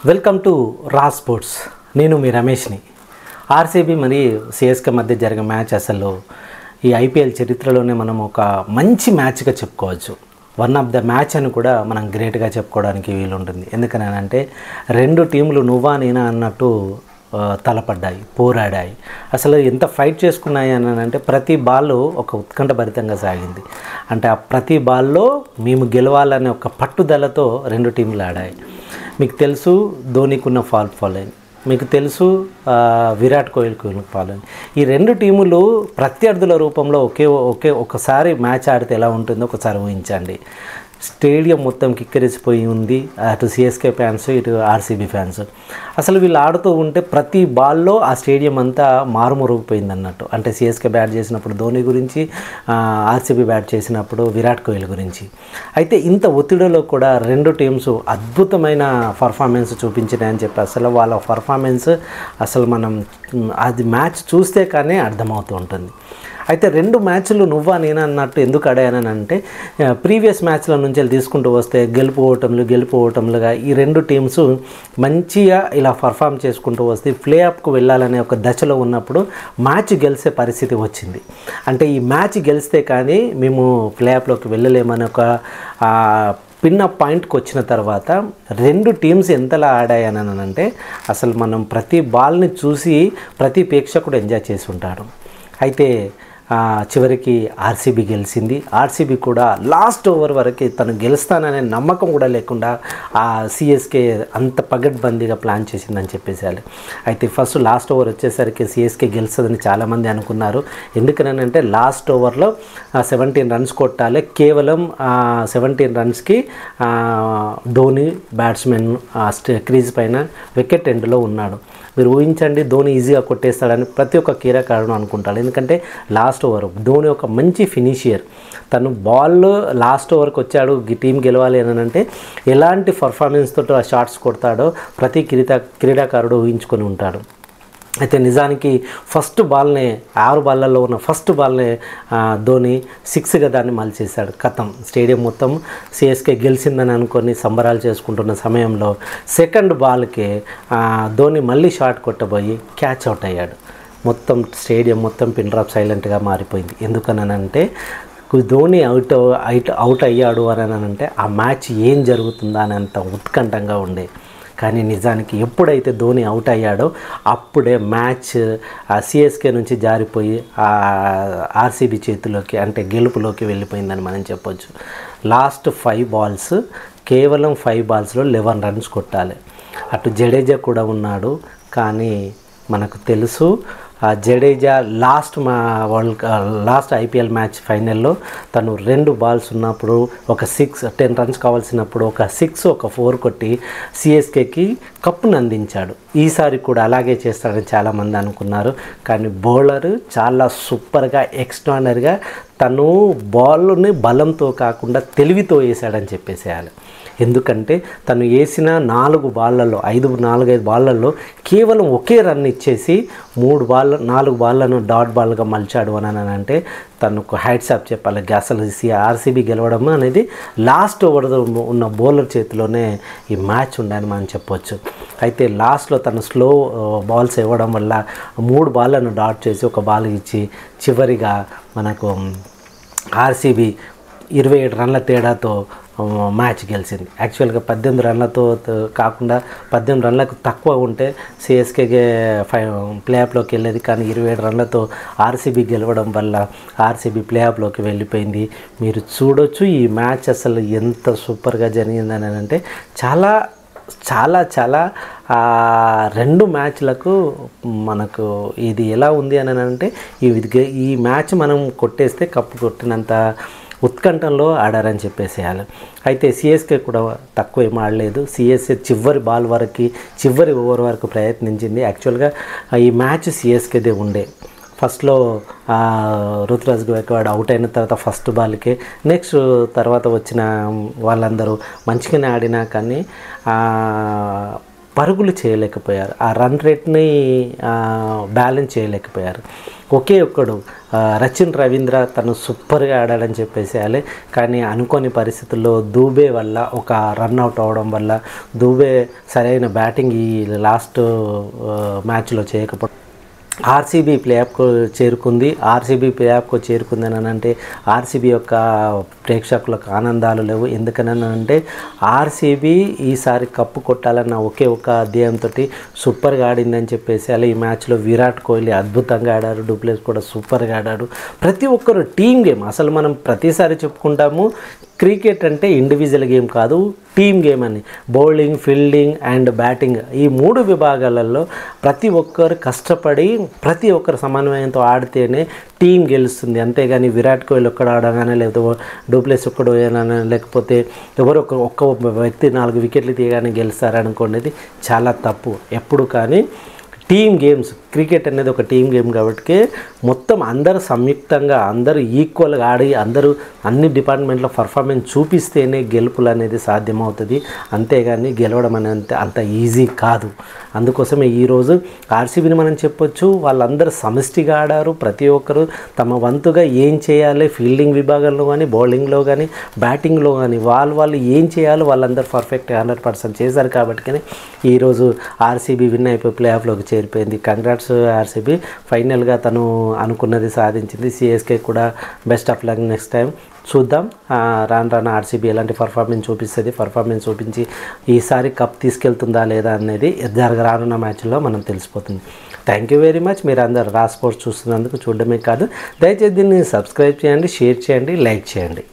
Welcome to రా sports. నేను మీ రమేష్ని. RCB మరి సిఎస్కే మధ్య జరిగే మ్యాచ్ అసలు ఈ ఐపీఎల్ చరిత్రలోనే మనం ఒక మంచి మ్యాచ్గా చెప్పుకోవచ్చు. వన్ ఆఫ్ ద మ్యాచ్ అని కూడా మనం గ్రేట్గా చెప్పుకోవడానికి వీలుంటుంది. ఎందుకనంటే రెండు టీంలు నువ్వా నేనా అన్నట్టు తలపడ్డాయి, పోరాడాయి. అసలు ఎంత ఫైట్ చేసుకున్నాయి అని అంటే ప్రతి బాల్ ఒక ఉత్కంఠభరితంగా సాగింది. అంటే ఆ ప్రతి బాల్లో మేము గెలవాలనే ఒక పట్టుదలతో రెండు టీంలు ఆడాయి. మీకు తెలుసు ధోనికి ఉన్న ఫాలోయింగ్, మీకు తెలుసు విరాట్ కోహ్లీకి ఫాలోయింగ్. ఈ రెండు టీములు ప్రత్యర్థుల రూపంలో ఒకసారి మ్యాచ్ ఆడితే ఎలా ఉంటుందో ఒకసారి ఊహించండి. స్టేడియం మొత్తం కిక్కిరిసిపోయి ఉంది. అటు సిఎస్కే ఫ్యాన్స్, ఇటు ఆర్సీబీ ఫ్యాన్స్. అసలు వీళ్ళు ఆడుతూ ఉంటే ప్రతి బాల్లో ఆ స్టేడియం అంతా మారుమరుగుపోయింది అన్నట్టు. అంటే సిఎస్కే బ్యాట్ చేసినప్పుడు ధోని గురించి, ఆర్సీబీ బ్యాట్ చేసినప్పుడు విరాట్ కోహ్లీ గురించి. అయితే ఇంత ఒత్తిడిలో కూడా రెండు టీమ్స్ అద్భుతమైన పర్ఫార్మెన్స్ చూపించినాయని చెప్పి అసలు వాళ్ళ పర్ఫార్మెన్స్ అసలు మనం అది మ్యాచ్ చూస్తే కానీ అర్థమవుతూ ఉంటుంది. అయితే రెండు మ్యాచ్లు నువ్వా నేనా అన్నట్టు ఎందుకు ఆడానంటే ప్రీవియస్ మ్యాచ్ల నుంచి తీసుకుంటూ వస్తే గెలుపు ఓటములుగా ఈ రెండు టీమ్స్ మంచిగా ఇలా పర్ఫామ్ చేసుకుంటూ వస్తే ప్లే ఆఫ్కు వెళ్ళాలనే ఒక దశలో ఉన్నప్పుడు మ్యాచ్ గెలిచే పరిస్థితి వచ్చింది. అంటే ఈ మ్యాచ్ గెలిస్తే కానీ మేము ప్లే ఆఫ్లోకి వెళ్ళలేమని ఒక పిన్ అప్ పాయింట్కి వచ్చిన తర్వాత రెండు టీమ్స్ ఎంతలా ఆడాయని అంటే అసలు మనం ప్రతి బాల్ని చూసి ప్రతి ప్రేక్షకుడు ఎంజాయ్ చేసి ఉంటాడు. అయితే చివరికి ఆర్సీబీ గెలిచింది. ఆర్సీబీ కూడా లాస్ట్ ఓవర్ వరకు తను గెలుస్తాననే నమ్మకం కూడా లేకుండా ఆ సిఎస్కే అంత పగడ్బందీగా ప్లాన్ చేసిందని చెప్పేసాలి. అయితే ఫస్ట్ లాస్ట్ ఓవర్ వచ్చేసరికి సిఎస్కే గెలుస్తుందని చాలామంది అనుకున్నారు. ఎందుకనంటే లాస్ట్ ఓవర్లో 17 రన్స్ కొట్టాలి. కేవలం 17 రన్స్కి ధోని బ్యాట్స్మెన్ క్రీజ్ పైన వికెట్ ఎండ్లో ఉన్నాడు. మీరు ఊహించండి, ధోని ఈజీగా కొట్టేస్తాడని ప్రతి ఒక్క క్రీడాకారుడు అనుకుంటాడు. ఎందుకంటే లాస్ట్ ఓవర్ ధోని ఒక మంచి ఫినిషియర్. తను బాల్ లాస్ట్ ఓవర్కి వచ్చాడు టీం గెలవాలి అని అంటే ఎలాంటి పర్ఫార్మెన్స్ తోటి ఆ షాట్స్ కొడతాడో ప్రతి క్రీడాకారుడు ఊహించుకొని ఉంటాడు. అయితే నిజానికి ఫస్ట్ బాల్నే 6 బాళ్ళల్లో ఉన్న ఫస్ట్ బాల్నే ధోని 6గా దాన్ని మలిచేశాడు. కథం స్టేడియం మొత్తం సిఎస్కే గెలిచిందని అనుకొని సంబరాలు చేసుకుంటున్న సమయంలో సెకండ్ బాల్కి ధోని మళ్ళీ షాట్ కొట్టబోయి క్యాచ్ అవుట్ అయ్యాడు. మొత్తం స్టేడియం మొత్తం పిన్ డ్రాప్ సైలెంట్గా మారిపోయింది. ఎందుకనంటే ధోని అవుట్ అయ్యాడు అని అంటే ఆ మ్యాచ్ ఏం జరుగుతుందా అని అంత ఉత్కంఠంగా ఉండే. కానీ నిజానికి ఎప్పుడైతే ధోని అవుట్ అయ్యాడో అప్పుడే మ్యాచ్ సిఎస్కే నుంచి జారిపోయి ఆర్సీబీ చేతిలోకి అంటే గెలుపులోకి వెళ్ళిపోయిందని మనం చెప్పొచ్చు. లాస్ట్ 5 బాల్స్ కేవలం 5 బాల్స్లో 11 రన్స్ కొట్టాలి. అటు జడేజా కూడా ఉన్నాడు. కానీ మనకు తెలుసు జడేజా లాస్ట్ ఐపీఎల్ మ్యాచ్ ఫైనల్లో తను 2 బాల్స్ ఉన్నప్పుడు ఒక 10 రన్స్ కావాల్సినప్పుడు ఒక 6 ఒక 4 కొట్టి సిఎస్కేకి కప్పును అందించాడు. ఈసారి కూడా అలాగే చేస్తాడని చాలామంది అనుకున్నారు. కానీ బౌలర్ చాలా సూపర్గా ఎక్స్ట్రానరీగా తను బాల్ని బలంతో కాకుండా తెలివితో వేసాడని చెప్పేసేయాలి. ఎందుకంటే తను వేసిన 4 బాళ్ళల్లో కేవలం ఒకే రన్ ఇచ్చేసి 4 బాళ్ళను డాట్ బాల్గా మలిచాడు అని అంటే తనకు హ్యాట్స్ ఆఫ్ చెప్పాలి. అసలు ఆర్సీబీ గెలవడం అనేది లాస్ట్ ఓవర్ ఉన్న బౌలర్ చేతిలోనే ఈ మ్యాచ్ ఉండని మనం చెప్పొచ్చు. అయితే లాస్ట్లో తను స్లో బాల్స్ ఇవ్వడం వల్ల 3 బాళ్ళను డాట్ చేసి ఒక బాల్ ఇచ్చి చివరిగా మనకు ఆర్సీబీ 27 రన్ల తేడాతో మ్యాచ్ గెలిచింది. యాక్చువల్గా 18 రన్లతో కాకుండా 18 రన్లకు తక్కువ ఉంటే సిఎస్కేಗೆ ప్లే ఆఫ్లోకి వెళ్ళేది. కానీ 27 రన్లతో ఆర్సీబీ గెలవడం వల్ల ఆర్సీబీ ప్లే ఆఫ్లోకి వెళ్ళిపోయింది. మీరు చూడొచ్చు ఈ మ్యాచ్ అసలు ఎంత సూపర్గా జరిగిందని అంటే చాలా చాలా చాలా రెండు మ్యాచ్లకు మనకు ఇది ఎలా ఉంది అని అంటే ఈ మ్యాచ్ మనం కొట్టేస్తే కప్పు కొట్టినంత ఉత్కంఠంలో ఆడారని చెప్పేసేయాలి. అయితే సిఎస్కే కూడా తక్కువ ఏం ఆడలేదు. సిఎస్కే చివరి ఓవర్ వరకు ప్రయత్నించింది. యాక్చువల్గా ఈ మ్యాచ్ సిఎస్కేదే ఉండే. ఫస్ట్లో రుతురాజ్ గైక్వాడ్ అవుట్ అయిన తర్వాత ఫస్ట్ బాల్కే నెక్స్ట్ తర్వాత వచ్చిన వాళ్ళందరూ మంచిగానే ఆడినా కానీ పరుగులు చేయలేకపోయారు. ఆ రన్ రేట్ని బ్యాలెన్స్ చేయలేకపోయారు. ఒకే ఒక్కడు రచిన్ రవీంద్ర తను సూపర్గా ఆడాడని చెప్పేసేయాలి. కానీ అనుకోని పరిస్థితుల్లో దూబే వల్ల ఒక రన్అట్ అవడం వల్ల దూబే సరైన బ్యాటింగ్ ఈ లాస్ట్ మ్యాచ్లో చేయకపోవడం ఆర్సీబీ ప్లేఆఫ్కు చేరుకుంది. ఆర్సీబీ ప్లేఆఫ్కు చేరుకుందని అంటే ఆర్సీబీ యొక్క ప్రేక్షకులకు ఆనందాలు లేవు. ఎందుకనంటే ఆర్సీబీ ఈసారి కప్పు కొట్టాలన్న ఒకే ఒక ధ్యేయంతో సూపర్గా ఆడిందని చెప్పేసి అలా ఈ మ్యాచ్లో విరాట్ కోహ్లీ అద్భుతంగా ఆడారు, డూప్లెస్ కూడా సూపర్గా ఆడాడు. ప్రతి ఒక్కరు టీమ్ గేమ్. అసలు మనం ప్రతిసారి చెప్పుకుంటాము క్రికెట్ అంటే ఇండివిజువల్ గేమ్ కాదు, టీమ్ గేమ్ అని. బౌలింగ్, ఫీల్డింగ్ అండ్ బ్యాటింగ్ ఈ 3 విభాగాలలో ప్రతి ఒక్కరు కష్టపడి ప్రతి ఒక్కరు సమన్వయంతో ఆడితేనే టీం గెలుస్తుంది. అంతేగాని విరాట్ కోహ్లీ ఒక్కడ ఆడగానే లేకపోతే డూప్లెస్ ఒక్కడు లేకపోతే ఎవరో ఒక్క వ్యక్తి 4 వికెట్లు తీయగానే గెలుస్తారనుకునేది చాలా తప్పు. ఎప్పుడు కానీ టీమ్ గేమ్స్, క్రికెట్ అనేది ఒక టీమ్ గేమ్ కాబట్టి మొత్తం అందరూ సంయుక్తంగా అందరూ ఈక్వల్గా ఆడి అందరూ అన్ని డిపార్ట్మెంట్లో పర్ఫార్మెన్స్ చూపిస్తేనే గెలుపులు అనేది సాధ్యమవుతుంది. అంతేగాని గెలవడం అనేది అంత ఈజీ కాదు. అందుకోసమే ఈరోజు ఆర్సీబీని మనం చెప్పొచ్చు, వాళ్ళందరూ సమిష్టిగా ఆడారు. ప్రతి ఒక్కరు తమ వంతుగా ఏం చేయాలి, ఫీల్డింగ్ విభాగంలో కానీ, బౌలింగ్లో కానీ, బ్యాటింగ్లో కానీ వాళ్ళు ఏం చేయాలో వాళ్ళందరూ పర్ఫెక్ట్గా 100% చేశారు. కాబట్టి ఈరోజు ఆర్సీబీ విన్ అయిపోయి ప్లేఆఫ్లోకి చేరిపోయింది. కంగ్రాట్స్ ఆర్సీబీ, ఫైనల్గా తను అనుకున్నది సాధించింది. సిఎస్కే కూడా best of luck next time. చూద్దాం రాను ఆర్సీబీ ఎలాంటి పర్ఫార్మెన్స్ చూపిస్తుంది. పర్ఫార్మెన్స్ చూపించి ఈసారి కప్ తీసుకెళ్తుందా లేదా అనేది రానున్న మ్యాచ్లో మనం తెలిసిపోతుంది. Thank you very much. మీరు అందరు రా స్పోర్ట్స్ చూస్తున్నందుకు. చూడడమే కాదు, దయచేసి దీన్ని సబ్స్క్రైబ్ చేయండి, షేర్ చేయండి, లైక్ చేయండి.